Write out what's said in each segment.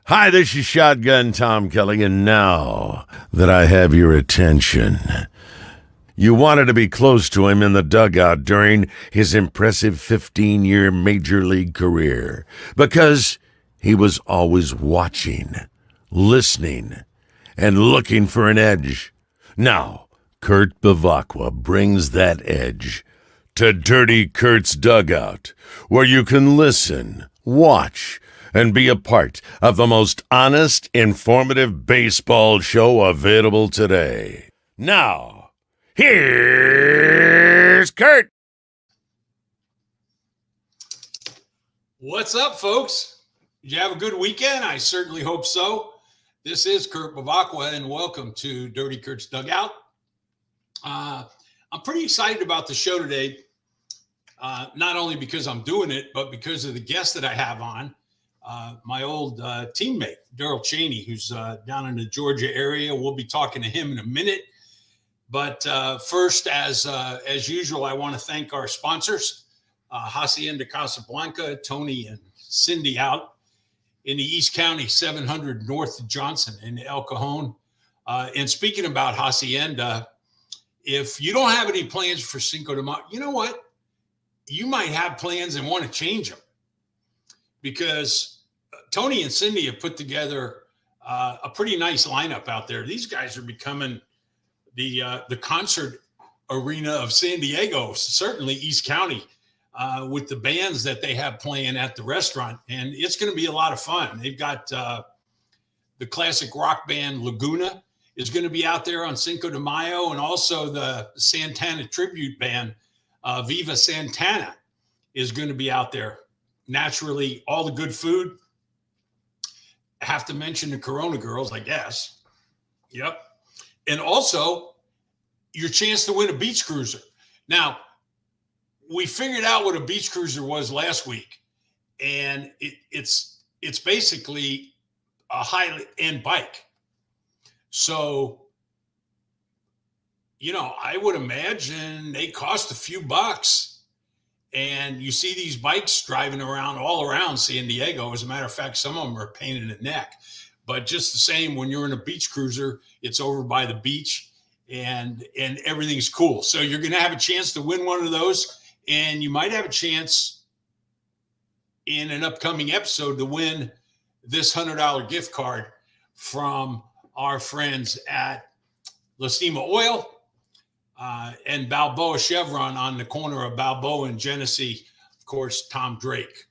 Hi, this is Shotgun Tom Kelly, and now that I have your attention, you wanted to be close to him in the dugout during his impressive 15-year Major League career because he was always watching, listening, and looking for an edge. Now, Kurt Bavacqua brings that edge to Dirty Kurt's Dugout, where you can listen, watch, and be a part of the most honest, informative baseball show available today. Now, here's Kurt. What's up, folks? Did you have a good weekend? I certainly hope so. This is Kurt Bavacqua, and welcome to Dirty Kurt's Dugout. I'm pretty excited about the show today, not only because I'm doing it, but because of the guest that I have on, my old teammate, Daryl Cheney, who's down in the Georgia area. We'll be talking to him in a minute. But first, as usual, I want to thank our sponsors, Hacienda Casablanca, Tony and Cindy out in the East County, 700 North of Johnson in El Cajon. And speaking about Hacienda, if you don't have any plans for Cinco de Mayo, you know what? You might have plans and want to change them, because Tony and Cindy have put together a pretty nice lineup out there. These guys are becoming the concert arena of San Diego, certainly East County, with the bands that they have playing at the restaurant. And it's going to be a lot of fun. They've got the classic rock band Laguna is going to be out there on Cinco de Mayo, and also the Santana tribute band, Viva Santana, is going to be out there. Naturally, all the good food. I have to mention the Corona Girls, I guess. Yep. And also your chance to win a beach cruiser. Now, we figured out what a beach cruiser was last week, and it's basically a high-end bike. So, I would imagine they cost a few bucks, and you see these bikes driving around all around San Diego. As a matter of fact, some of them are a pain in the neck. But just the same, when you're in a beach cruiser, it's over by the beach, and everything's cool. So you're going to have a chance to win one of those, and you might have a chance in an upcoming episode to win this $100 gift card from our friends at La Cima Oil and Balboa Chevron on the corner of Balboa and Genesee. Of course, Tom Drake,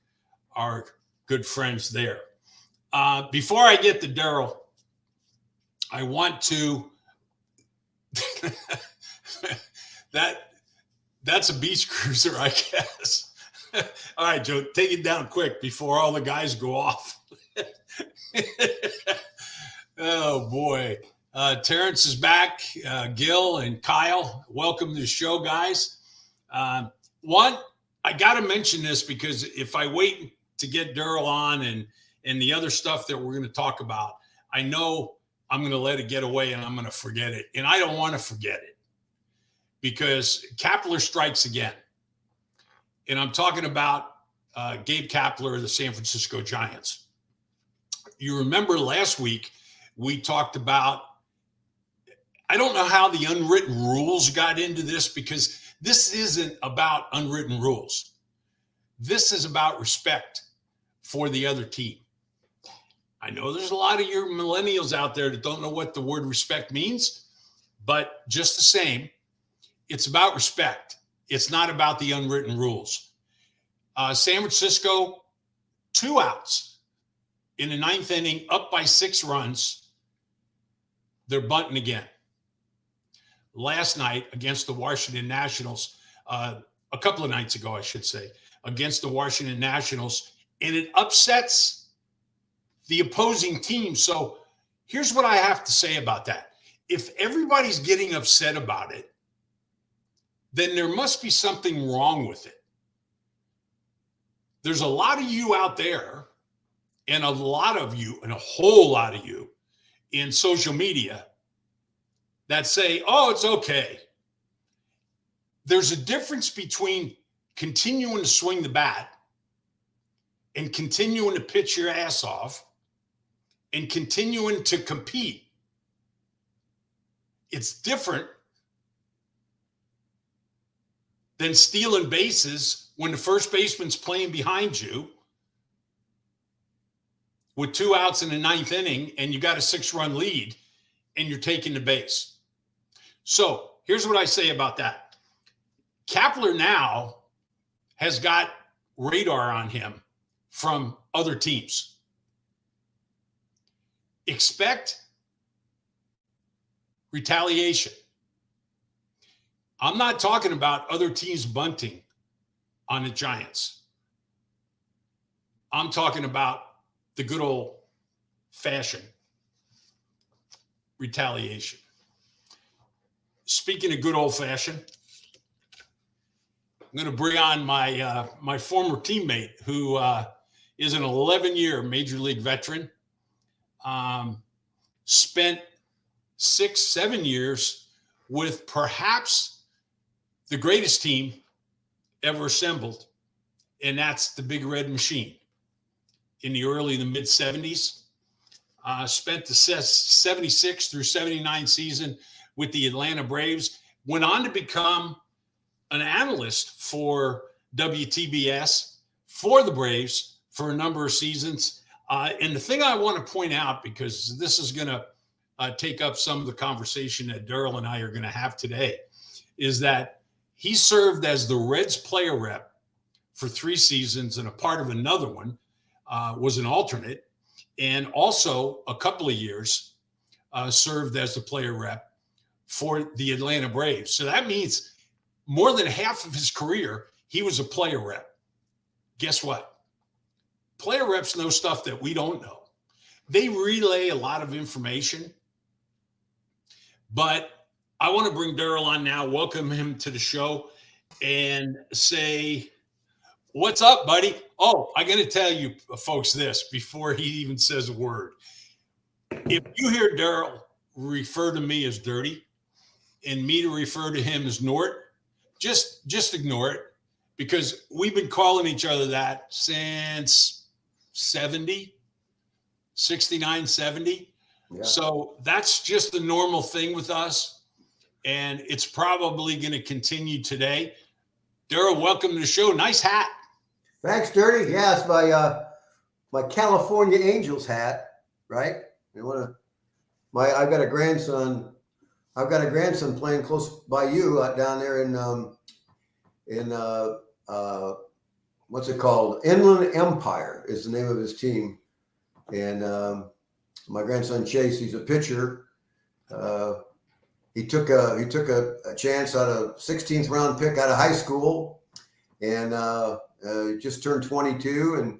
our good friends there. Before I get to Daryl, I want to that's a beach cruiser, I guess. All right, Joe, take it down quick before all the guys go off. Oh boy. Terrence is back. Gil and Kyle, welcome to the show, guys. One, I got to mention this, because if I wait to get Daryl on and the other stuff that we're going to talk about, I know I'm going to let it get away and I'm going to forget it. And I don't want to forget it, because Kapler strikes again. And I'm talking about Gabe Kapler of the San Francisco Giants. You remember last week we talked about, I don't know how the unwritten rules got into this, because this isn't about unwritten rules. This is about respect for the other team. I know there's a lot of your millennials out there that don't know what the word respect means, but just the same, it's about respect. It's not about the unwritten rules. San Francisco, 2 outs in the 9th inning, up by 6 runs. They're bunting again. Last night against the Washington Nationals, a couple of nights ago, I should say, against the Washington Nationals, and it upsets the opposing team. So here's what I have to say about that. If everybody's getting upset about it, then there must be something wrong with it. There's a lot of you out there, and a lot of you, and a whole lot of you in social media, that say, oh, it's okay. There's a difference between continuing to swing the bat and continuing to pitch your ass off, and continuing to compete. It's different than stealing bases when the first baseman's playing behind you with 2 outs in the 9th inning and you got a 6-run lead and you're taking the base. So here's what I say about that. Kapler now has got radar on him from other teams. Expect retaliation. I'm not talking about other teams bunting on the Giants. I'm talking about the good old fashioned retaliation. Speaking of good old fashioned, I'm going to bring on my former teammate who is an 11-year Major League veteran, spent 6-7 years with perhaps the greatest team ever assembled, and that's the Big Red Machine. In the early to mid 70s, spent the 76 through 79 season with the Atlanta Braves, went on to become an analyst for WTBS for the Braves for a number of seasons. And the thing I want to point out, because this is going to take up some of the conversation that Daryl and I are going to have today, is that he served as the Reds player rep for 3 seasons, and a part of another one was an alternate, and also a couple of years served as the player rep for the Atlanta Braves. So that means more than half of his career, he was a player rep. Guess what? Player reps know stuff that we don't know. They relay a lot of information, but I want to bring Daryl on now, welcome him to the show, and say, what's up, buddy? Oh, I got to tell you folks this before he even says a word. If you hear Daryl refer to me as Dirty and me to refer to him as Nort, just ignore it, because we've been calling each other that since 69, 70. Yeah. So that's just the normal thing with us, and it's probably going to continue today. Daryl, welcome to the show. Nice hat. Thanks, Dirty. Yeah, it's my California Angels hat, right? I've got a grandson. I've got a grandson playing close by you down there in what's it called? Inland Empire is the name of his team, and my grandson Chase, he's a pitcher. He took a chance out of 16th round pick out of high school, and just turned 22, and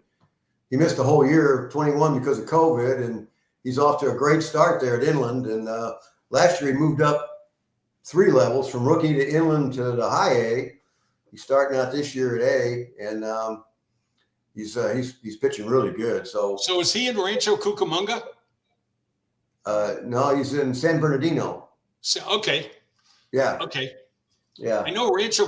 he missed the whole year, 21, because of COVID, and he's off to a great start there at Inland. And last year he moved up 3 levels from rookie to Inland to the high A. He's starting out this year at A, and he's pitching really good. So is he in Rancho Cucamonga? No, he's in San Bernardino. Okay. Yeah. Okay. Yeah. I know Rancho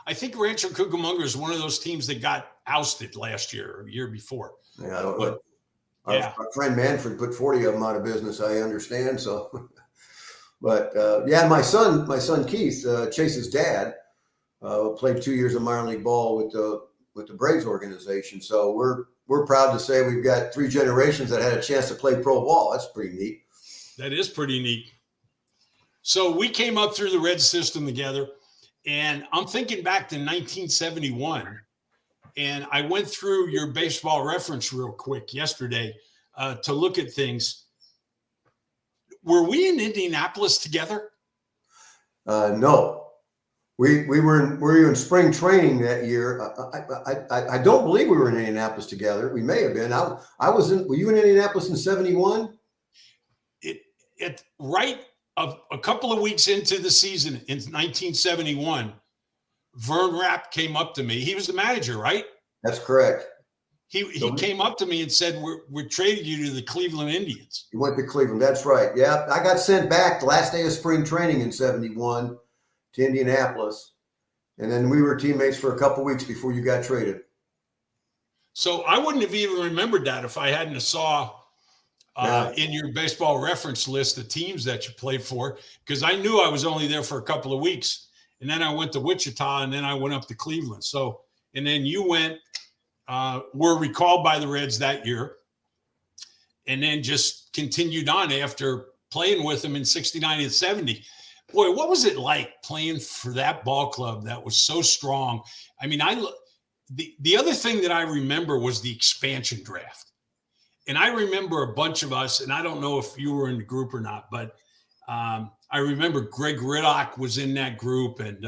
I think Rancho Cucamonga is one of those teams that got ousted last year or year before. Yeah. But, our friend Manfred put 40 of them out of business, I understand. So, but yeah, my son Keith, Chase's dad, played 2 years of minor league ball with the Braves organization. So we're proud to say we've got 3 generations that had a chance to play pro ball. That's pretty neat. That is pretty neat. So we came up through the Red system together, and I'm thinking back to 1971, and I went through your baseball reference real quick yesterday to look at things. Were we in Indianapolis together? No, we were in spring training that year. I don't believe we were in Indianapolis together. We may have been. Were you in Indianapolis in 71? It right. A couple of weeks into the season in 1971, Vern Rapp came up to me. He was the manager, right? That's correct. He came up to me and said, we're trading you to the Cleveland Indians. He went to Cleveland. That's right. Yeah. I got sent back the last day of spring training in 71 to Indianapolis. And then we were teammates for a couple of weeks before you got traded. So I wouldn't have even remembered that if I hadn't saw Yeah. in your baseball reference list, the teams that you played for, because I knew I was only there for a couple of weeks. And then I went to Wichita, and then I went up to Cleveland. So, and then you were recalled by the Reds that year, and then just continued on after playing with them in 69 and 70. Boy, what was it like playing for that ball club that was so strong? I mean, the other thing that I remember was the expansion draft. And I remember a bunch of us, and I don't know if you were in the group or not, but I remember Greg Riddock was in that group, and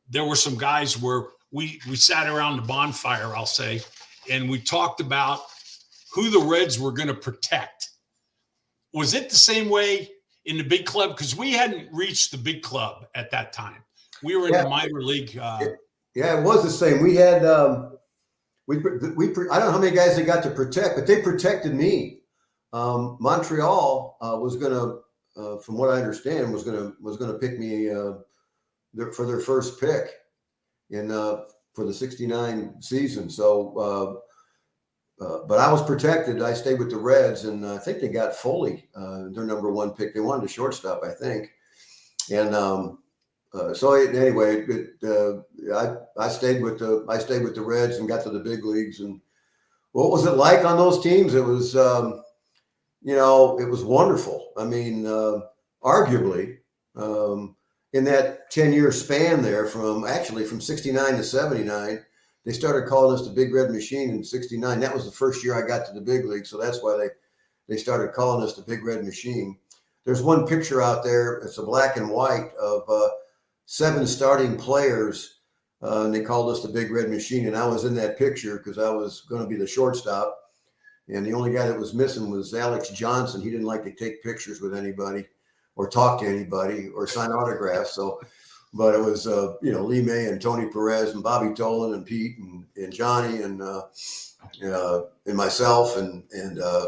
there were some guys where we sat around the bonfire, I'll say, and we talked about who the Reds were going to protect. Was it the same way in the big club? Because we hadn't reached the big club at that time. We were in the minor league. Yeah, it was the same. We had I don't know how many guys they got to protect, but they protected me. Montreal was going to, from what I understand, was going to pick me for their first pick for the 69 season. So, but I was protected. I stayed with the Reds, and I think they got Foley, their number one pick. They wanted a shortstop, I think. And so anyway, I stayed with the Reds and got to the big leagues. And what was it like on those teams? It was, it was wonderful. I mean, arguably, in that 10-year span there, from 69 to 79. They started calling us the Big Red Machine in 69. That was the first year I got to the big league. So that's why they started calling us the Big Red Machine. There's one picture out there. It's a black and white of 7 starting players. And they called us the Big Red Machine. And I was in that picture because I was going to be the shortstop. And the only guy that was missing was Alex Johnson. He didn't like to take pictures with anybody or talk to anybody or sign autographs. So, but it was, Lee May and Tony Perez and Bobby Tolan and Pete and Johnny and myself and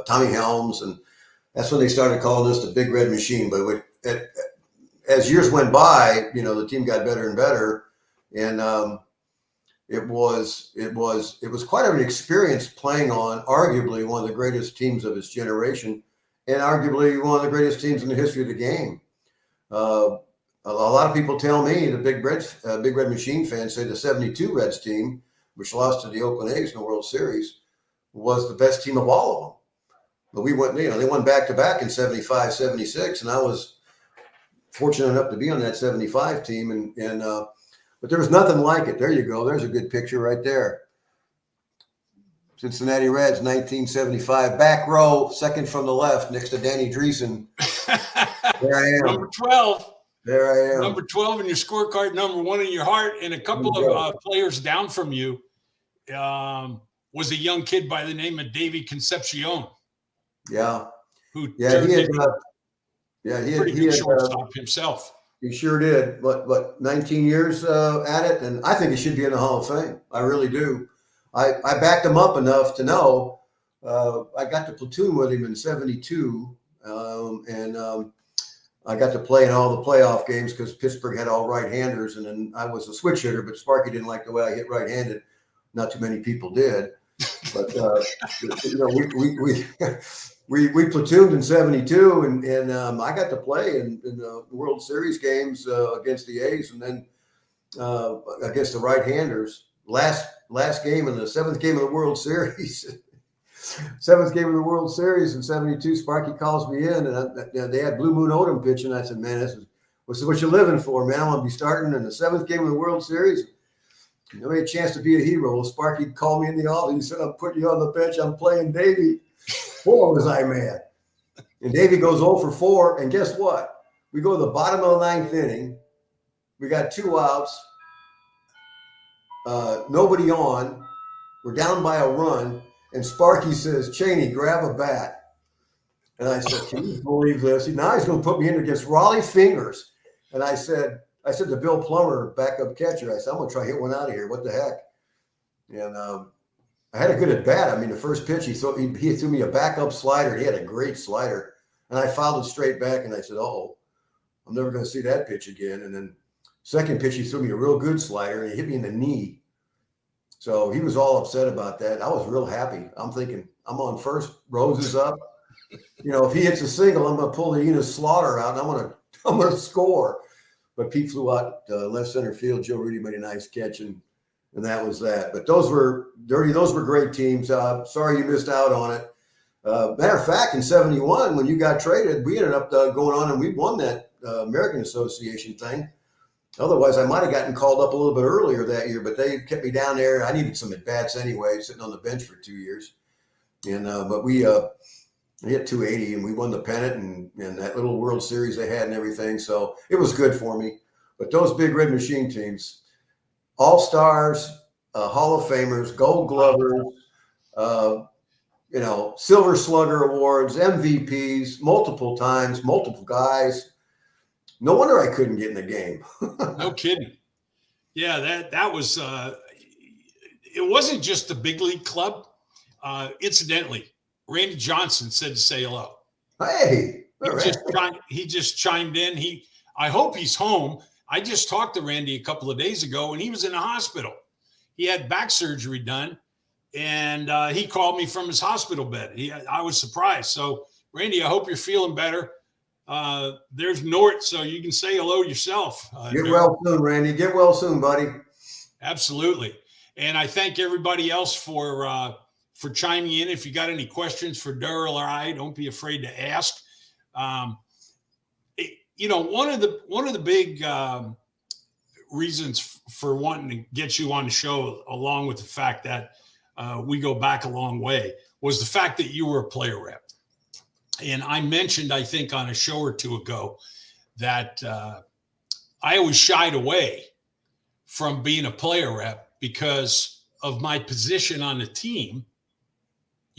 Tommy Helms. And that's when they started calling us the Big Red Machine. But as years went by, the team got better and better. And it was quite an experience playing on arguably one of the greatest teams of its generation and arguably one of the greatest teams in the history of the game. A lot of people tell me, the Big Red Machine fans say the 72 Reds team, which lost to the Oakland A's in the World Series, was the best team of all of them. But we went, they won back-to-back in 75, 76, and I was fortunate enough to be on that 75 team. But there was nothing like it. There you go. There's a good picture right there. Cincinnati Reds, 1975, back row, second from the left, next to Danny Dreesen. There I am. Number 12. There I am. Number 12 in your scorecard, number 1 in your heart, and a couple of players down from you was a young kid by the name of Davey Concepcion. Yeah. Who he had pretty good shortstop himself. He sure did. But 19 years at it, and I think he should be in the Hall of Fame. I really do. I backed him up enough to know. I got to platoon with him in 72, and I got to play in all the playoff games because Pittsburgh had all right-handers, and then I was a switch hitter, but Sparky didn't like the way I hit right-handed. Not too many people did, but we platooned in 72, and I got to play in the World Series games against the A's, and then against the right-handers. Last game in the 7th game of the World Series. 7th game of the World Series in 72, Sparky calls me in, and they had Blue Moon Odom pitching. I said, man, this is what you're living for, man. I'm going to be starting in the 7th game of the World Series. You had a chance to be a hero. Well, Sparky called me in the office. He said, I'm putting you on the bench. I'm playing Davey. Boy, was I mad. And Davey goes 0 for 4, and guess what? We go to the bottom of the 9th inning. We got 2 outs. Nobody on. We're down by a run. And Sparky says, Cheney, grab a bat. And I said, can you believe this? Now he's going to put me in against Raleigh Fingers. And I said to Bill Plummer, backup catcher, I said, I'm going to try to hit one out of here. What the heck? And I had a good at bat. I mean, the first pitch, he threw me a backup slider. He had a great slider. And I fouled it straight back. And I said, I'm never going to see that pitch again. And then second pitch, he threw me a real good slider. And he hit me in the knee. So he was all upset about that. I was real happy. I'm thinking, I'm on first, Rose is up. If he hits a single, I'm going to pull the Enos Slaughter out, and I'm going to score. But Pete flew out left center field. Joe Rudy made a nice catch, and that was that. But those were great teams. Sorry you missed out on it. Matter of fact, in '71, when you got traded, we ended up going on and we won that American Association thing. Otherwise, I might have gotten called up a little bit earlier that year, but they kept me down there. I needed some at-bats anyway, sitting on the bench for 2 years. And but we hit 280 and we won the pennant and that little World Series they had and everything. So it was good for me. But those Big Red Machine teams, All-Stars, Hall of Famers, Gold Glovers, Silver Slugger Awards, MVPs, multiple times, multiple guys. No wonder I couldn't get in the game. No kidding. Yeah, that was it wasn't just the big league club. Incidentally, Randy Johnson said to say hello. Hey, he just chimed in. I hope he's home. I just talked to Randy a couple of days ago, and he was in a hospital. He had back surgery done, and he called me from his hospital bed. I was surprised. So, Randy, I hope you're feeling better. There's Nort, so you can say hello yourself. Get well soon, Randy. Get well soon, buddy. Absolutely. And I thank everybody else for chiming in. If you got any questions for Daryl or I, don't be afraid to ask. One of the big reasons for wanting to get you on the show, along with the fact that we go back a long way, was the fact that you were a player rep. And I mentioned, I think on a show or two ago, that I always shied away from being a player rep because of my position on the team.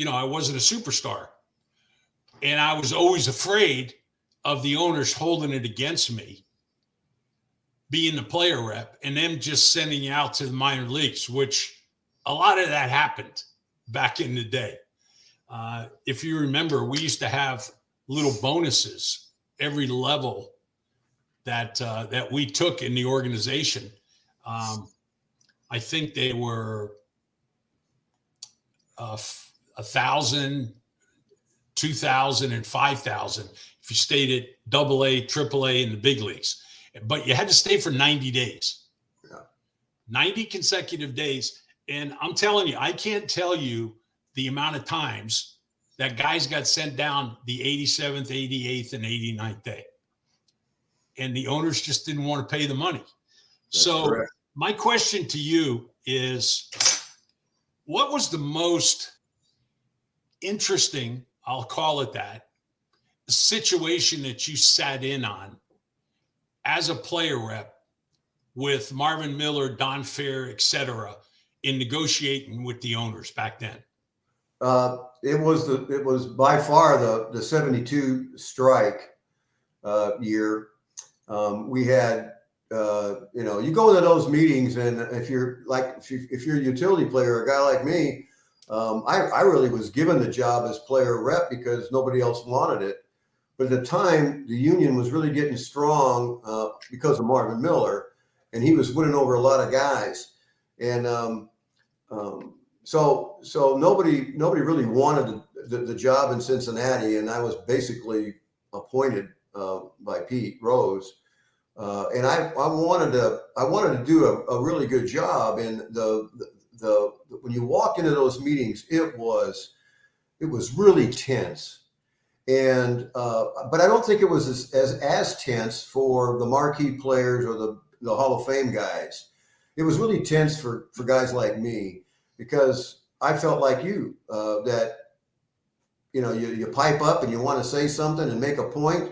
I wasn't a superstar. And I was always afraid of the owners holding it against me, being the player rep, and them just sending you out to the minor leagues, which a lot of that happened back in the day. If you remember, we used to have little bonuses every level that we took in the organization. I think they were 1,000, 2,000, and 5,000 if you stayed at AA, AAA, in the big leagues. But you had to stay for 90 days. Yeah. 90 consecutive days. And I'm telling you, I can't tell you the amount of times that guys got sent down the 87th, 88th, and 89th day. And the owners just didn't want to pay the money. That's correct. My question to you is, what was the most interesting, I'll call it that, situation that you sat in on as a player rep with Marvin Miller, Don Fair, et cetera, in negotiating with the owners back then? It was by far the 72 strike year. We had you go into those meetings, and if you're a utility player, a guy like me, I really was given the job as player rep because nobody else wanted it. But at the time, the union was really getting strong because of Marvin Miller, and he was winning over a lot of guys. And so nobody really wanted the job in Cincinnati, and I was basically appointed by Pete Rose. And I wanted to do a really good job. And the when you walked into those meetings, it was really tense. And but I don't think it was as tense for the marquee players or the Hall of Fame guys. It was really tense for guys like me, because I felt like you, that you pipe up and you want to say something and make a point.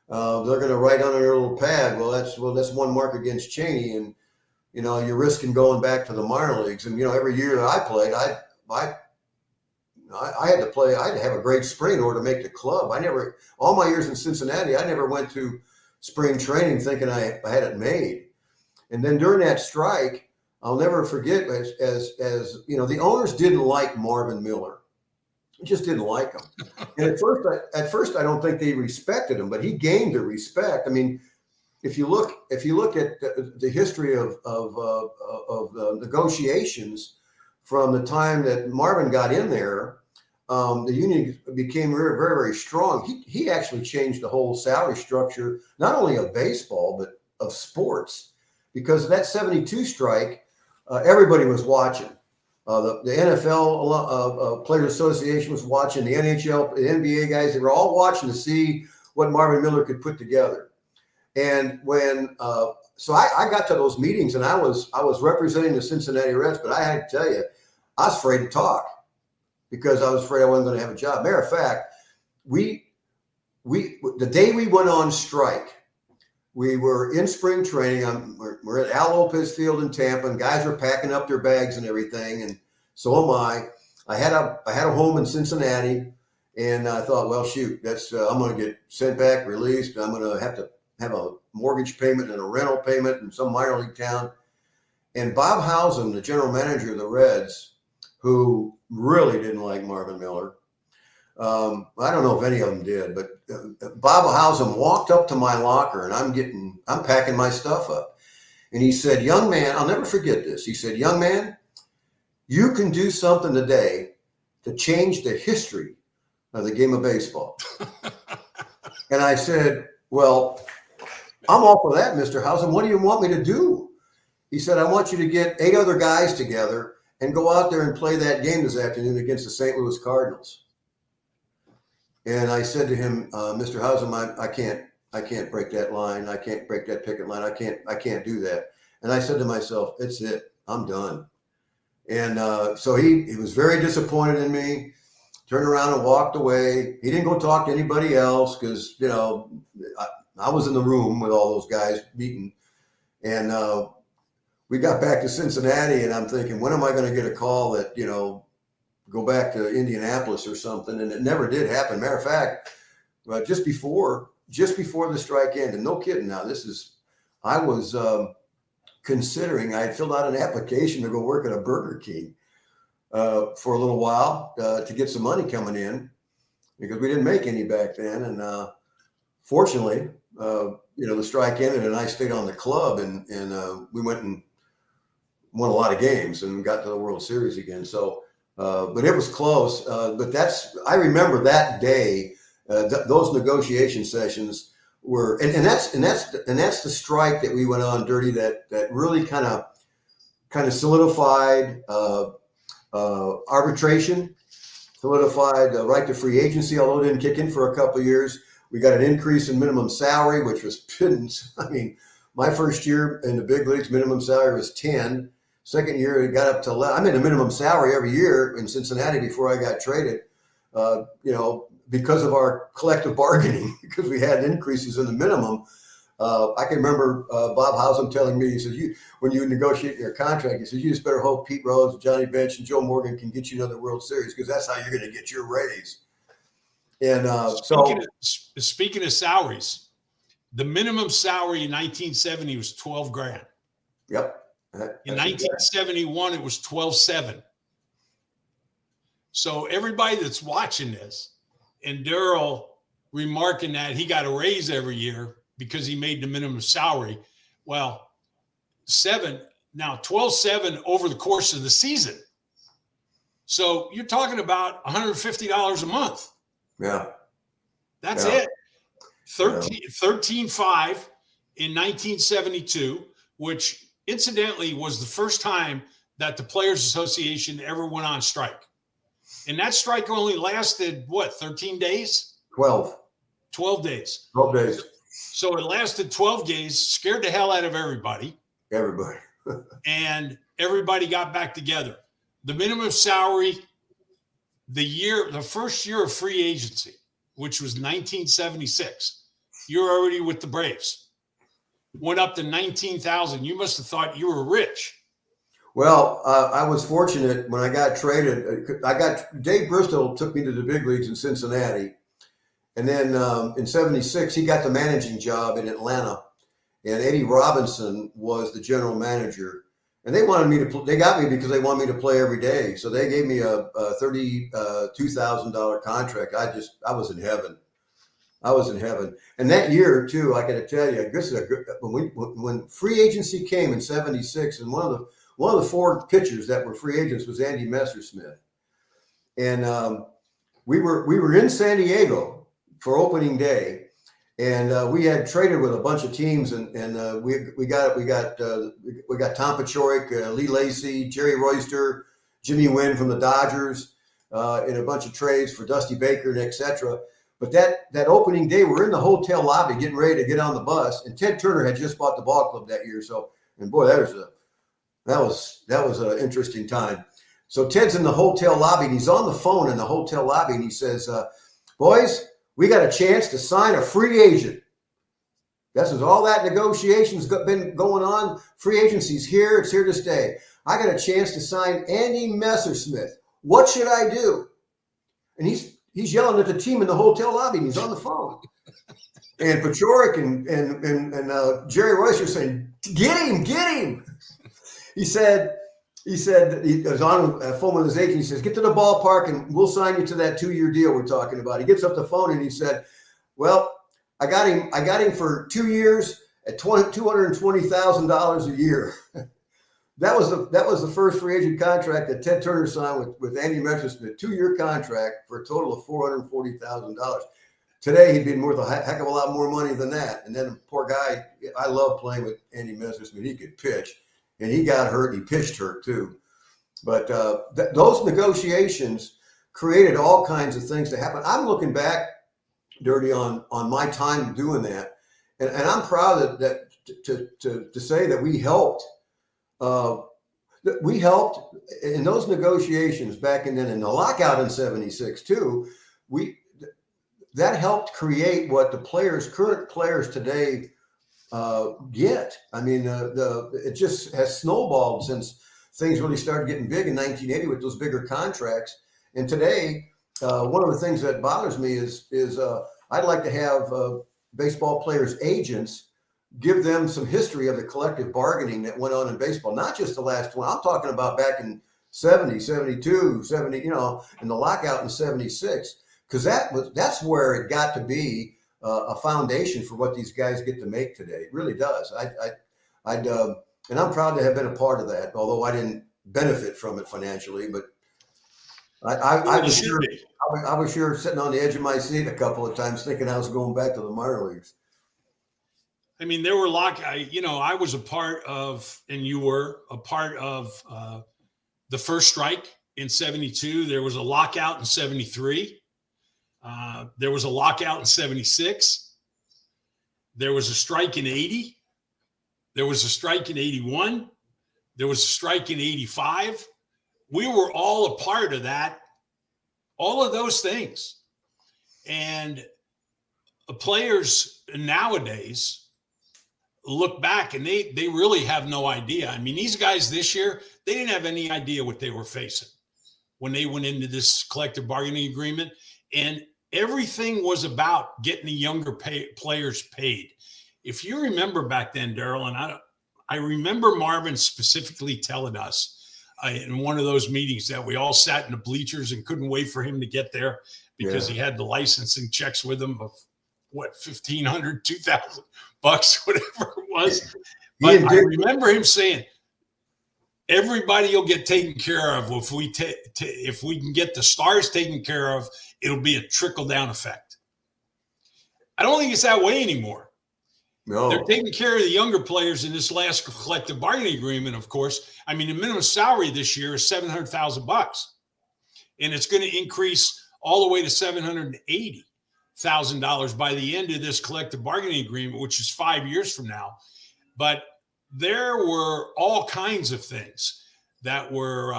They're going to write on your little pad, well, that's one mark against Cheney, and you're risking going back to the minor leagues. And every year that I played, I had to play. I had to have a great spring in order to make the club. All my years in Cincinnati, I never went to spring training thinking I had it made. And then during that strike, I'll never forget, as the owners didn't like Marvin Miller. They just didn't like him. And at first, I don't think they respected him, but he gained their respect. I mean, if you look at the history of negotiations, from the time that Marvin got in there, the union became very, very, very strong. He actually changed the whole salary structure, not only of baseball, but of sports, because of that 72 strike, everybody was watching. The NFL Players Association was watching, the NHL, the NBA guys, they were all watching to see what Marvin Miller could put together. And when, so I got to those meetings, and I was representing the Cincinnati Reds, but I had to tell you, I was afraid to talk because I was afraid I wasn't going to have a job. Matter of fact, the day we went on strike, we were in spring training. We're at Al Lopez Field in Tampa, and guys are packing up their bags and everything, and so am I. I had a home in Cincinnati, and I thought, well, shoot, that's I'm going to get sent back, released. I'm going to have a mortgage payment and a rental payment in some minor league town. And Bob Housen, the general manager of the Reds, who really didn't like Marvin Miller. I don't know if any of them did, but Bob Housen walked up to my locker, and I'm packing my stuff up. And he said, young man, I'll never forget this. He said, young man, you can do something today to change the history of the game of baseball. And I said, well, I'm all for that, Mr. Housen. What do you want me to do? He said, I want you to get 8 other guys together and go out there and play that game this afternoon against the St. Louis Cardinals. And I said to him, Mr. Housen, I can't break that line. I can't break that picket line. I can't do that. And I said to myself, it's it. I'm done. And so he was very disappointed in me, turned around and walked away. He didn't go talk to anybody else because, you know, I was in the room with all those guys meeting. And we got back to Cincinnati, and I'm thinking, when am I going to get a call that, you know, go back to Indianapolis or something? And it never did happen. Matter of fact, just before the strike ended, no kidding now, I was considering, I had filled out an application to go work at a Burger King for a little while to get some money coming in because we didn't make any back then. And fortunately, you know, the strike ended and I stayed on the club and we went and won a lot of games and got to the World Series again. So, but it was close. But I remember that day, those negotiation sessions were, and that's the strike that we went on, Dirty, that really kind of solidified arbitration, solidified the right to free agency, although it didn't kick in for a couple of years. We got an increase in minimum salary, which was pittance. I mean, my first year in the big leagues, minimum salary was 10. Second year, it got up to 11. I made a minimum salary every year in Cincinnati before I got traded, you know, because of our collective bargaining, because we had increases in the minimum. I can remember Bob Housen telling me, he says, when you negotiate your contract, he says, you just better hope Pete Rose, Johnny Bench, and Joe Morgan can get you another World Series because that's how you're going to get your raise. And speaking of salaries, the minimum salary in 1970 was $12,000. Yep. In 1971, it was $12,700. So everybody that's watching this, and Daryl remarking that he got a raise every year because he made the minimum salary. Well, $12,700 over the course of the season. So you're talking about $150 a month. Yeah. That's it. 13.5 in 1972, which incidentally was the first time that the Players Association ever went on strike. And that strike only lasted, 13 days? 12 days. 12 days. So it lasted 12 days, scared the hell out of everybody. And everybody got back together. The minimum salary, the first year of free agency, which was 1976, you're already with the Braves, went up to $19,000. You must have thought you were rich. Well, I was fortunate when I got traded. Dave Bristol took me to the big leagues in Cincinnati. And then in 76, he got the managing job in Atlanta. And Eddie Robinson was the general manager. And they wanted me to they got me because they wanted me to play every day. So they gave me a $32,000 contract. I was in heaven. And that year too, I got to tell you, this is when free agency came in 76, and one one of the 4 pitchers that were free agents was Andy Messersmith, and we were in San Diego for opening day, and we had traded with a bunch of teams, and we got Tom Paciorek, Lee Lacy, Jerry Royster, Jimmy Wynn from the Dodgers, in a bunch of trades for Dusty Baker and etc. But that opening day, we're in the hotel lobby getting ready to get on the bus, and Ted Turner had just bought the ball club that year. So, and boy, that was an interesting time. So Ted's in the hotel lobby, and he's on the phone in the hotel lobby, and he says, "Boys, we got a chance to sign a free agent." This is all that negotiations been going on. Free agency's here; it's here to stay. I got a chance to sign Andy Messersmith. What should I do? And he's yelling at the team in the hotel lobby, and he's on the phone. And Paciorek and Jerry Royce are saying, "Get him!" He said he was on a phone with his agent. He says, "Get to the ballpark and we'll sign you to that 2-year deal we're talking about." He gets up the phone and he said, "Well, I got him for 2 years at $220,000 a year." That was the first free agent contract that Ted Turner signed with Andy Messersmith, 2-year contract for a total of $440,000. Today, he'd been worth a heck of a lot more money than that. And then, poor guy, I love playing with Andy Messersmith. He could pitch, and he got hurt. He pitched hurt too. But those negotiations created all kinds of things to happen. I'm looking back, Dirty, on my time doing that, and I'm proud that to say that we helped. We helped in those negotiations back and then in the lockout in '76 too. That helped create what the current players today get. I mean, it just has snowballed since things really started getting big in 1980 with those bigger contracts. And today, one of the things that bothers me is I'd like to have baseball players' agents give them some history of the collective bargaining that went on in baseball, not just the last one. I'm talking about back in 70, 72, 70, in the lockout in 76, because that's where it got to be a foundation for what these guys get to make today. It really does. And I'm proud to have been a part of that, although I didn't benefit from it financially, but I was sure sitting on the edge of my seat a couple of times thinking I was going back to the minor leagues. I mean, there were I was a part of, and you were a part of the first strike in '72. There was a lockout in '73. There was a lockout in '76. There was a strike in '80. There was a strike in '81. There was a strike in '85. We were all a part of that, all of those things. And the players nowadays look back and they really have no idea. I mean, these guys this year, they didn't have any idea what they were facing when they went into this collective bargaining agreement. And everything was about getting the younger players paid. If you remember back then, Darryl, and I remember Marvin specifically telling us in one of those meetings that we all sat in the bleachers and couldn't wait for him to get there because he had the licensing checks with him of $1,500, $2,000, whatever it was. But I remember him saying, everybody will get taken care of if we can get the stars taken care of. It'll be a trickle down effect. I don't think it's that way anymore. No. They're taking care of the younger players in this last collective bargaining agreement, of course. I mean, the minimum salary this year is $700,000, and it's going to increase all the way to $780,000 by the end of this collective bargaining agreement, which is 5 years from now. But there were all kinds of things that were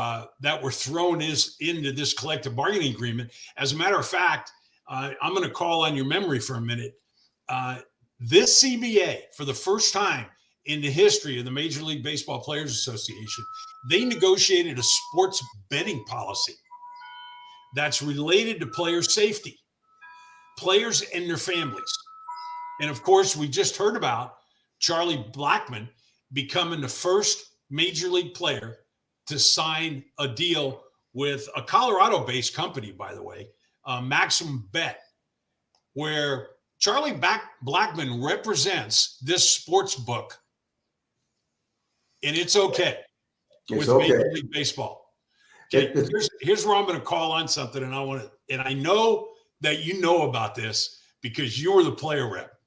thrown into this collective bargaining agreement. As a matter of fact, I'm going to call on your memory for a minute. This CBA, for the first time in the history of the Major League Baseball Players Association, they negotiated a sports betting policy that's related to player safety, players and their families. And of course, we just heard about Charlie Blackmon becoming the first Major League player to sign a deal with a Colorado-based company, by the way, Maximum Bet, where Charlie Blackmon represents this sports book, and it's okay. It's with okay. Major League Baseball. Okay, here's where I'm going to call on something, and I know that you know about this because you were the player rep.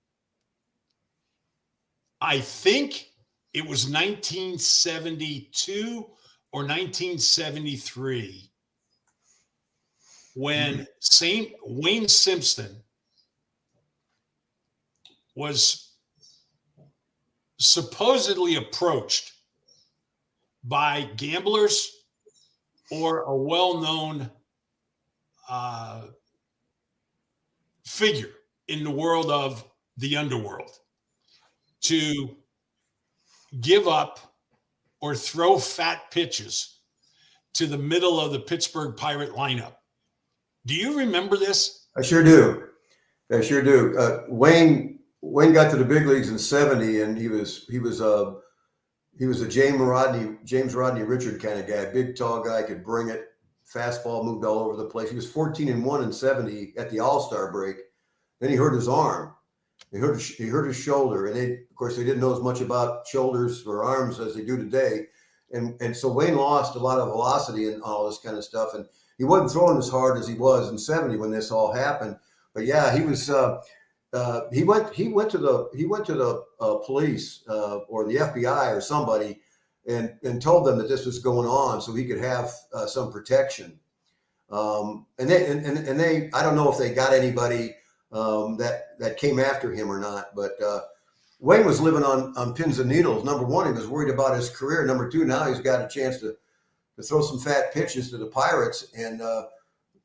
I think it was 1972 or 1973 when Wayne Simpson was supposedly approached by gamblers or a well-known figure in the world of the underworld to give up or throw fat pitches to the middle of the Pittsburgh Pirate lineup. Do you remember this? I sure do. Wayne got to the big leagues in '70, and he was a James Rodney Richard kind of guy, big tall guy, could bring it. Fastball moved all over the place. He was 14-1 in '70 at the All-Star break. Then he hurt his arm. He hurt his shoulder, and of course they didn't know as much about shoulders or arms as they do today. And so Wayne lost a lot of velocity and all this kind of stuff, and he wasn't throwing as hard as he was in '70 when this all happened. But yeah, he was. He went to the police or the FBI or somebody, and told them that this was going on, so he could have some protection. And they I don't know if they got anybody that came after him or not, but Wayne was living on pins and needles. Number one, he was worried about his career. Number two, now he's got a chance to throw some fat pitches to the Pirates and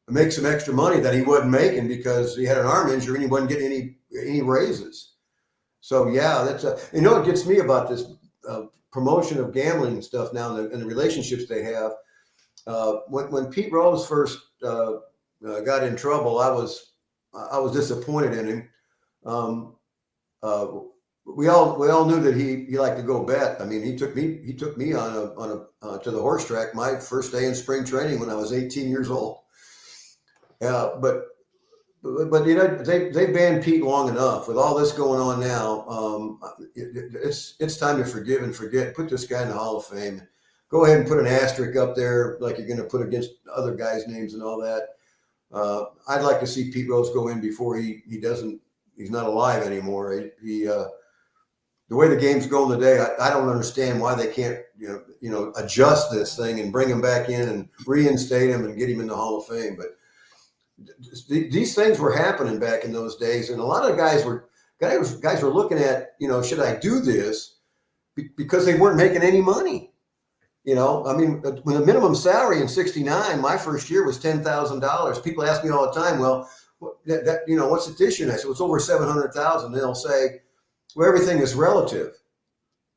make some extra money that he wasn't making because he had an arm injury and he wasn't getting any raises. So yeah, that's what gets me about this promotion of gambling and stuff now and the relationships they have. When Pete Rose first got in trouble, I was disappointed in him. We all knew that he liked to go bet. I mean, he took me on a to the horse track my first day in spring training when I was 18 years old. But they banned Pete long enough. With all this going on now, it's time to forgive and forget. Put this guy in the Hall of Fame. Go ahead and put an asterisk up there like you're going to put against other guys' names and all that. I'd like to see Pete Rose go in before he's not alive anymore. The way the game's going today, I don't understand why they can't adjust this thing and bring him back in and reinstate him and get him in the Hall of Fame. But these things were happening back in those days, and a lot of guys were looking at, should I do this, because they weren't making any money. I mean, when the minimum salary in '69, my first year was $10,000. People ask me all the time, well, what's it this year? And I said, it's over 700,000. They'll say, well, everything is relative.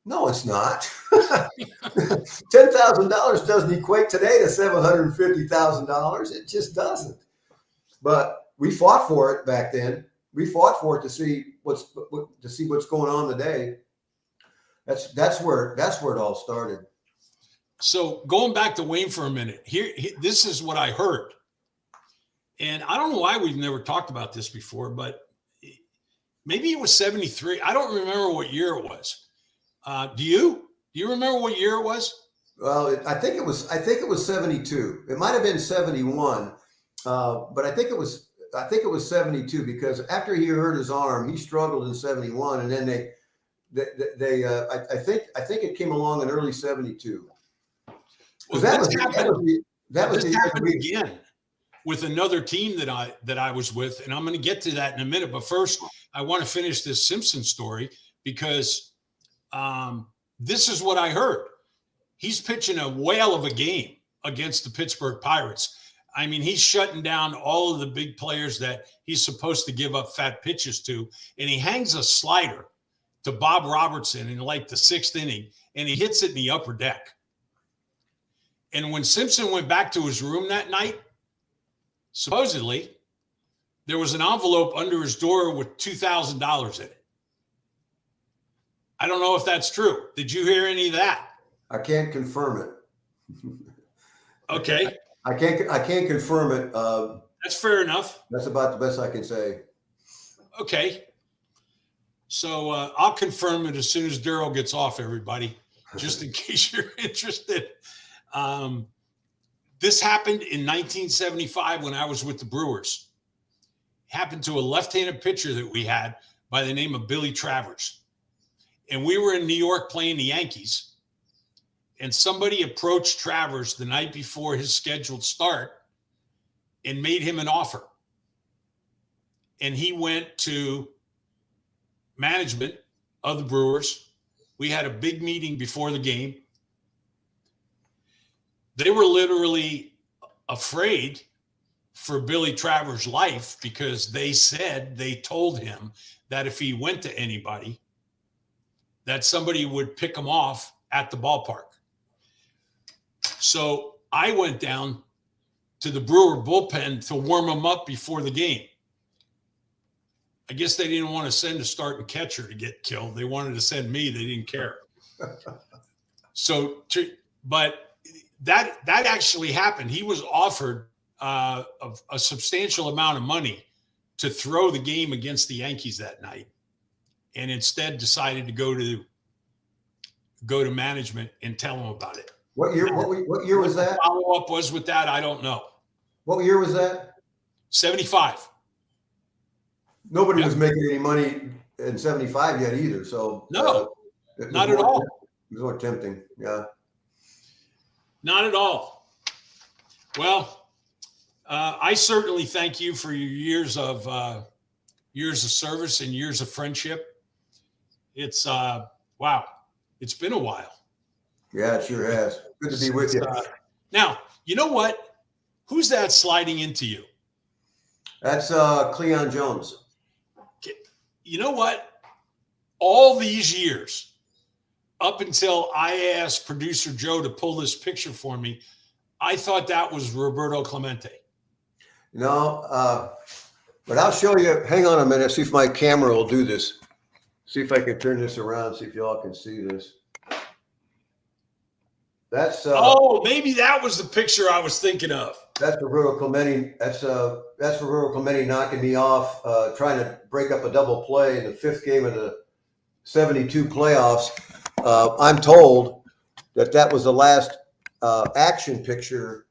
No, it's not. $10,000 doesn't equate today to $750,000. It just doesn't. But we fought for it back then. We fought for it to see what's going on today. That's where it all started. So going back to Wayne for a minute, this is what I heard. And I don't know why we've never talked about this before, but maybe it was 73. I don't remember what year it was. Do you? Do you remember what year it was? Well, I think it was 72. It might have been 71, but I think it was 72 because after he hurt his arm, he struggled in 71, and then I think it came along in early 72. Well, that was happened again with another team that I was with, and I'm going to get to that in a minute. But first, I want to finish this Simpson story because this is what I heard. He's pitching a whale of a game against the Pittsburgh Pirates. I mean, he's shutting down all of the big players that he's supposed to give up fat pitches to, and he hangs a slider to Bob Robertson in like the 6th inning, and he hits it in the upper deck. And when Simpson went back to his room that night, supposedly, there was an envelope under his door with $2,000 in it. I don't know if that's true. Did you hear any of that? I can't confirm it. Okay. I can't confirm it. That's fair enough. That's about the best I can say. Okay. So I'll confirm it as soon as Daryl gets off, everybody. just in case you're interested. This happened in 1975 when I was with the Brewers. It happened to a left-handed pitcher that we had by the name of Billy Travers. And we were in New York playing the Yankees. And somebody approached Travers the night before his scheduled start and made him an offer. And he went to management of the Brewers. We had a big meeting before the game. They were literally afraid for Billy Travers' life because they told him that if he went to anybody, that somebody would pick him off at the ballpark. So I went down to the Brewer bullpen to warm him up before the game. I guess they didn't want to send a starting catcher to get killed. They wanted to send me. They didn't care. But that actually happened. He was offered a substantial amount of money to throw the game against the Yankees that night, and instead decided to go to management and tell them about it. What year? What year was that? Follow up was with that. I don't know. What year was that? 75. Nobody was making any money in 75 yet either. So no, not at all. It was more tempting. Yeah. Not at all. Well, I certainly thank you for your years of service and years of friendship. It's wow. It's been a while. Yeah, it sure has. Good to be with you. Now, you know what? Who's that sliding into you? That's Cleon Jones. You know what? All these years, up until I asked producer Joe to pull this picture for me, I thought that was Roberto Clemente. No, but I'll show you. Hang on a minute. See if my camera will do this. See if I can turn this around. See if y'all can see this. That's maybe that was the picture I was thinking of. That's Roberto Clemente. That's Roberto Clemente knocking me off, trying to break up a double play in the 5th game of the 72 playoffs. I'm told that was the last action picture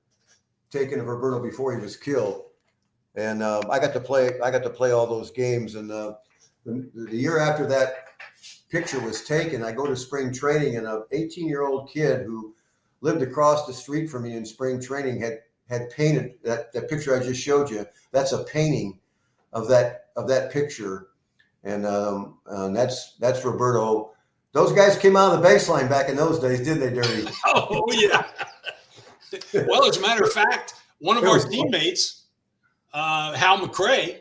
taken of Roberto before he was killed, and I got to play all those games. And the year after that picture was taken, I go to spring training, and an 18-year-old kid who lived across the street from me in spring training had painted that picture I just showed you. That's a painting of that picture, and that's Roberto. Those guys came out of the baseline back in those days, didn't they, Dirty? Oh yeah. Well, as a matter of fact, one of our teammates, Hal McRae,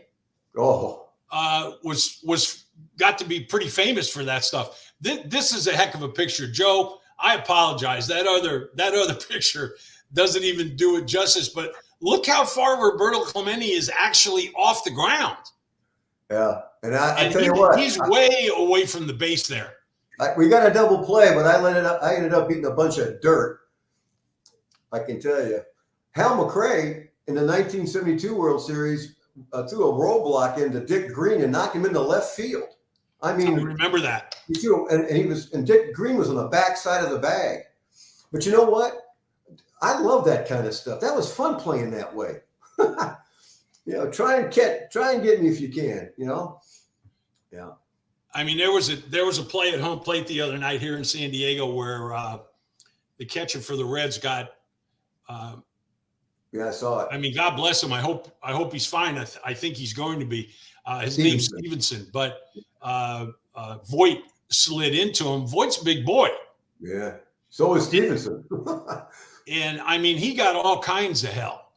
was got to be pretty famous for that stuff. This is a heck of a picture, Joe. I apologize. That other picture doesn't even do it justice. But look how far Roberto Clemente is actually off the ground. Yeah, and I tell you what, he's way away from the base there. We got a double play, but I ended up eating a bunch of dirt. I can tell you, Hal McRae in the 1972 World Series threw a roadblock into Dick Green and knocked him into left field. I mean, I remember that. And Dick Green was on the back side of the bag. But you know what? I love that kind of stuff. That was fun playing that way. Try and get me if you can. Yeah. I mean, there was a play at home plate the other night here in San Diego where the catcher for the Reds got. Yeah, I saw it. I mean, God bless him. I hope he's fine. I think he's going to be. His name's Stevenson, but Voit slid into him. Voigt's a big boy. Yeah. So is Stevenson. And I mean, he got all kinds of hell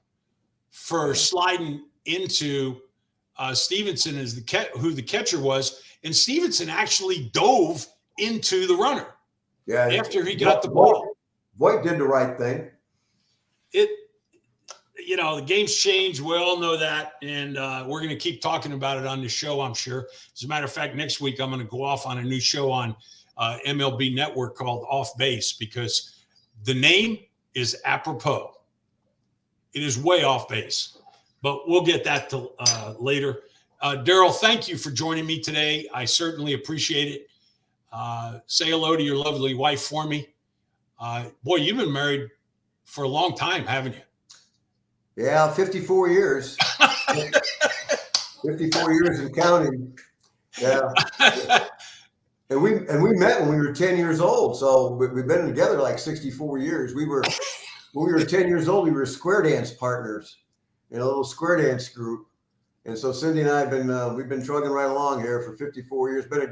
for sliding into Stevenson as who the catcher was. And Stevenson actually dove into the runner. Yeah. After he got the ball. Voit did the right thing. The game's changed. We all know that. And we're going to keep talking about it on the show, I'm sure. As a matter of fact, next week, I'm going to go off on a new show on MLB Network called Off Base because the name is apropos. It is way off base, but we'll get that to later. Daryl, thank you for joining me today. I certainly appreciate it. Say hello to your lovely wife for me. Boy, you've been married for a long time, haven't you? Yeah, 54 years. 54 years and counting. Yeah. And we met when we were 10 years old. So we've been together like 64 years. When we were 10 years old, we were square dance partners in a little square dance group. And so Cindy and I have we've been trugging right along here for 54 years. Been a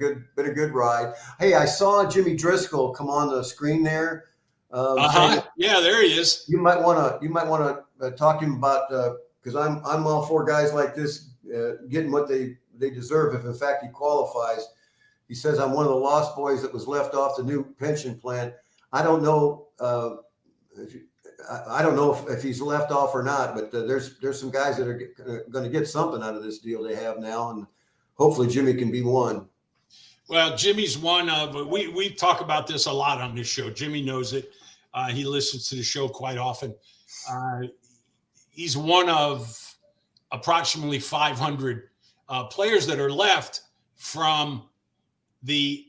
good ride. Hey, I saw Jimmy Driscoll come on the screen there. Yeah, there he is. You might want to talk to him about because I'm all for guys like this getting what they deserve if in fact he qualifies. He says I'm one of the lost boys that was left off the new pension plan. I don't know. I don't know if he's left off or not, but there's some guys that are going to get something out of this deal they have now, and hopefully Jimmy can be one. Well, Jimmy's one of we talk about this a lot on this show. Jimmy knows it. He listens to the show quite often. He's one of approximately 500 players that are left from the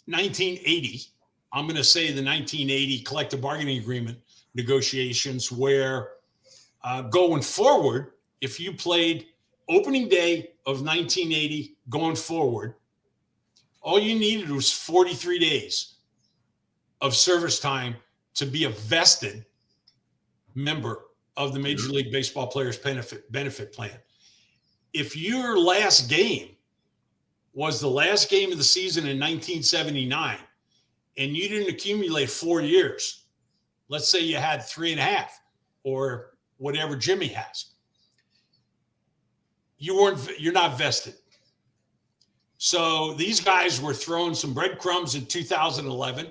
1980. I'm going to say the 1980 collective bargaining agreement negotiations, where going forward, if you played opening day of 1980 going forward, all you needed was 43 days of service time to be a vested member of the Major League Baseball Players Benefit Plan. If your last game was the last game of the season in 1979 and you didn't accumulate 4 years, let's say you had 3.5 or whatever Jimmy has, you're not vested. So these guys were throwing some breadcrumbs in 2011,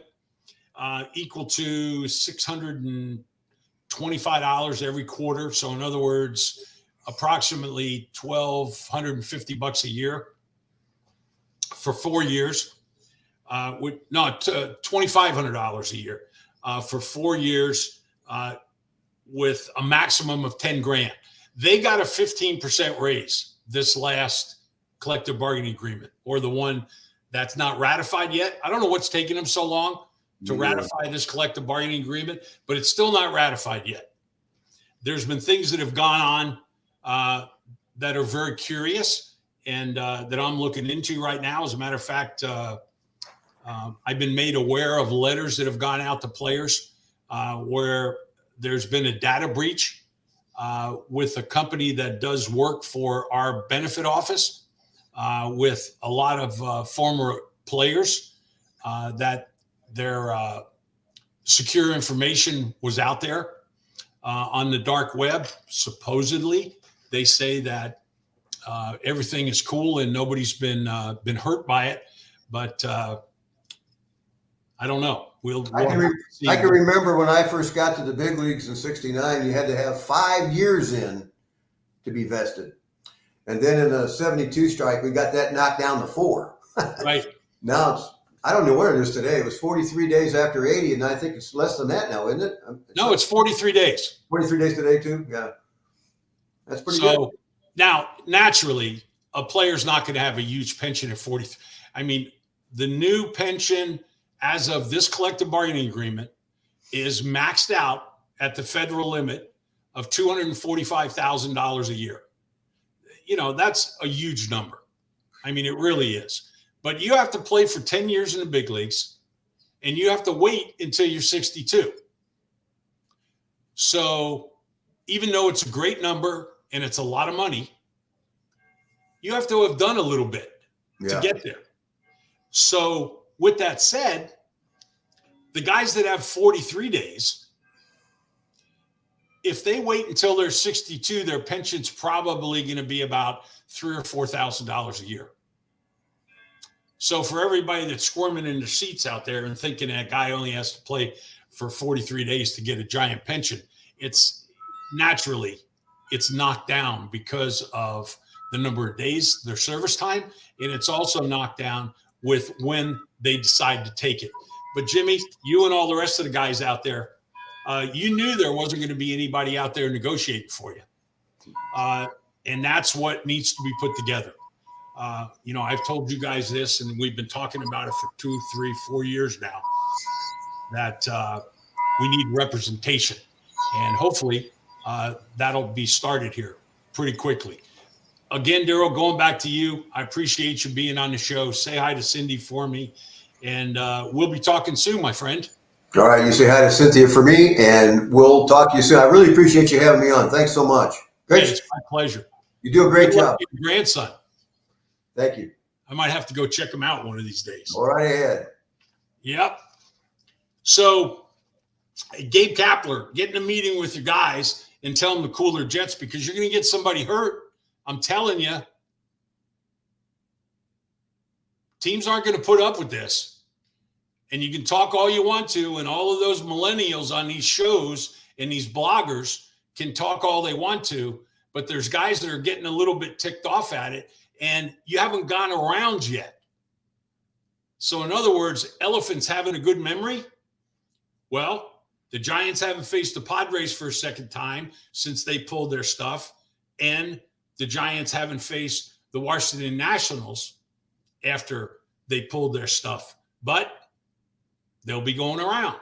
equal to $625 every quarter. So in other words, approximately $1,250 a year for 4 years. $2,500 a year for 4 years with a maximum of 10 grand. They got a 15% raise this last collective bargaining agreement, or the one that's not ratified yet. I don't know what's taking them so long to ratify this collective bargaining agreement, but it's still not ratified yet. There's been things that have gone on that are very curious and that I'm looking into right now. As a matter of fact, I've been made aware of letters that have gone out to players where there's been a data breach with a company that does work for our benefit office with a lot of former players that their secure information was out there on the dark web. Supposedly, they say that everything is cool and nobody's been hurt by it, but I don't know. I can remember when I first got to the big leagues in '69, you had to have 5 years in to be vested. And then in the '72 strike, we got that knocked down to 4. Right. Now I don't know what it is today. It was 43 days after 80, and I think it's less than that now, isn't it? No, it's 43 days. 43 days today too? Yeah. That's pretty good. So now, naturally, a player's not going to have a huge pension at 40. I mean, the new pension as of this collective bargaining agreement is maxed out at the federal limit of $245,000 a year. You know, that's a huge number. I mean, it really is. But you have to play for 10 years in the big leagues, and you have to wait until you're 62. So even though it's a great number and it's a lot of money, you have to have done a little bit to get there. So with that said, the guys that have 43 days, if they wait until they're 62, their pension's probably going to be about $3,000 or $4,000 a year. So for everybody that's squirming in their seats out there and thinking that guy only has to play for 43 days to get a giant pension, it's knocked down because of the number of days, their service time, and it's also knocked down with when they decide to take it. But Jimmy, you and all the rest of the guys out there, you knew there wasn't going to be anybody out there negotiating for you. And that's what needs to be put together. You know, I've told you guys this, and we've been talking about it for 2, 3, 4 years now, that we need representation. And hopefully that'll be started here pretty quickly. Again, Daryl, going back to you, I appreciate you being on the show. Say hi to Cindy for me, and we'll be talking soon, my friend. All right, you say hi to Cynthia for me, and we'll talk to you soon. I really appreciate you having me on. Thanks so much. Great. Hey, it's my pleasure. You do a great Good luck job. with your grandson. Thank you. I might have to go check him out one of these days. All right ahead. Yep. So, Gabe Kapler, get in a meeting with your guys and tell them to cool their jets because you're going to get somebody hurt. I'm telling you, teams aren't going to put up with this. And you can talk all you want to, and all of those millennials on these shows and these bloggers can talk all they want to, but there's guys that are getting a little bit ticked off at it, and you haven't gone around yet. So in other words, elephants having a good memory? Well, the Giants haven't faced the Padres for a second time since they pulled their stuff, and the Giants haven't faced the Washington Nationals after they pulled their stuff. But they'll be going around.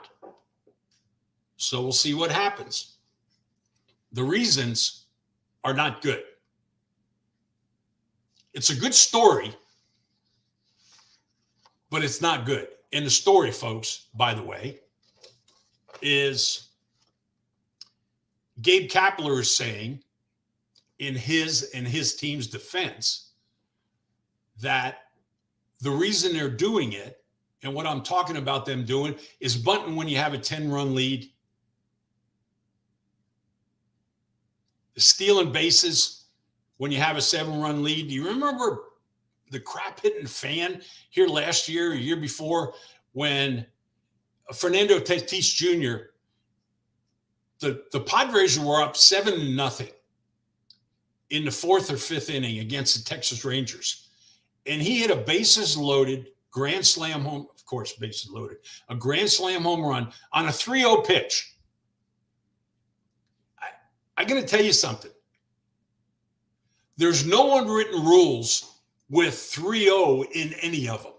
So we'll see what happens. The reasons are not good. It's a good story, but it's not good. And the story, folks, by the way, is Gabe Kapler is saying in his team's defense that the reason they're doing it, and what I'm talking about them doing, is bunting when you have a 10-run lead, stealing bases when you have a 7-run lead. Do you remember the crap-hitting fan here last year, or year before, when Fernando Tatis Jr., the Padres were up 7-0 in the 4th or 5th inning against the Texas Rangers. And he hit a bases-loaded grand slam home, of course, bases loaded, a grand slam home run on a 3-0 pitch. I'm going to tell you something. There's no unwritten rules with 3-0 in any of them.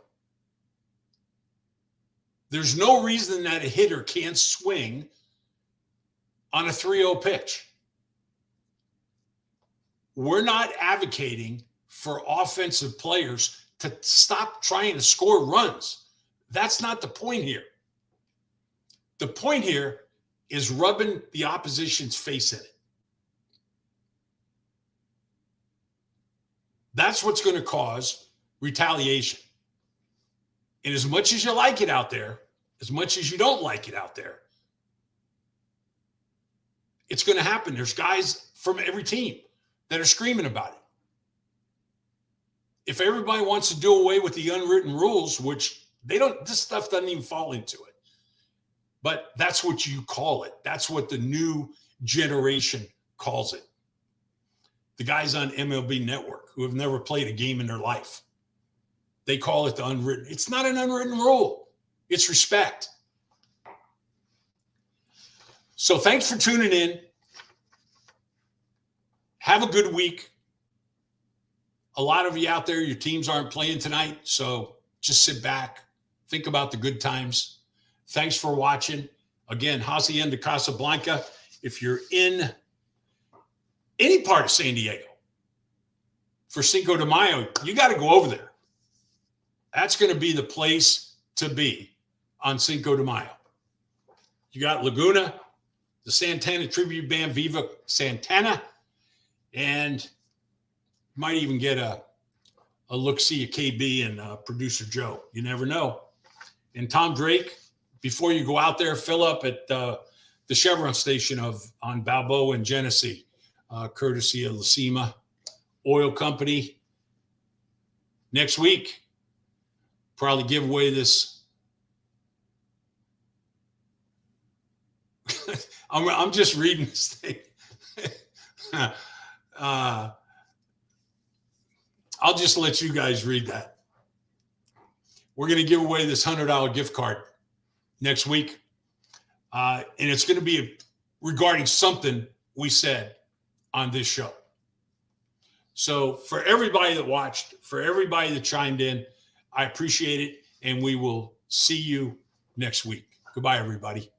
There's no reason that a hitter can't swing on a 3-0 pitch. We're not advocating for offensive players to stop trying to score runs. That's not the point here. The point here is rubbing the opposition's face in it. That's what's going to cause retaliation. And as much as you like it out there, as much as you don't like it out there, it's going to happen. There's guys from every team that are screaming about it. If everybody wants to do away with the unwritten rules, which they don't, this stuff doesn't even fall into it. But that's what you call it. That's what the new generation calls it. The guys on MLB Network who have never played a game in their life, they call it the unwritten. It's not an unwritten rule. It's respect. So thanks for tuning in. Have a good week. A lot of you out there, your teams aren't playing tonight, so just sit back, think about the good times. Thanks for watching. Again, Hacienda Casablanca. If you're in any part of San Diego for Cinco de Mayo, you got to go over there. That's going to be the place to be on Cinco de Mayo. You got Laguna, the Santana tribute band, Viva Santana, and might even get a look-see at KB and producer Joe. You never know. And Tom Drake, before you go out there, fill up at the Chevron station on Balboa and Genesee, courtesy of Lacima Oil Company. Next week, probably give away this. I'm just reading this thing. I'll just let you guys read that. We're going to give away this $100 gift card next week. And it's going to be regarding something we said on this show. So for everybody that watched, for everybody that chimed in, I appreciate it. And we will see you next week. Goodbye, everybody.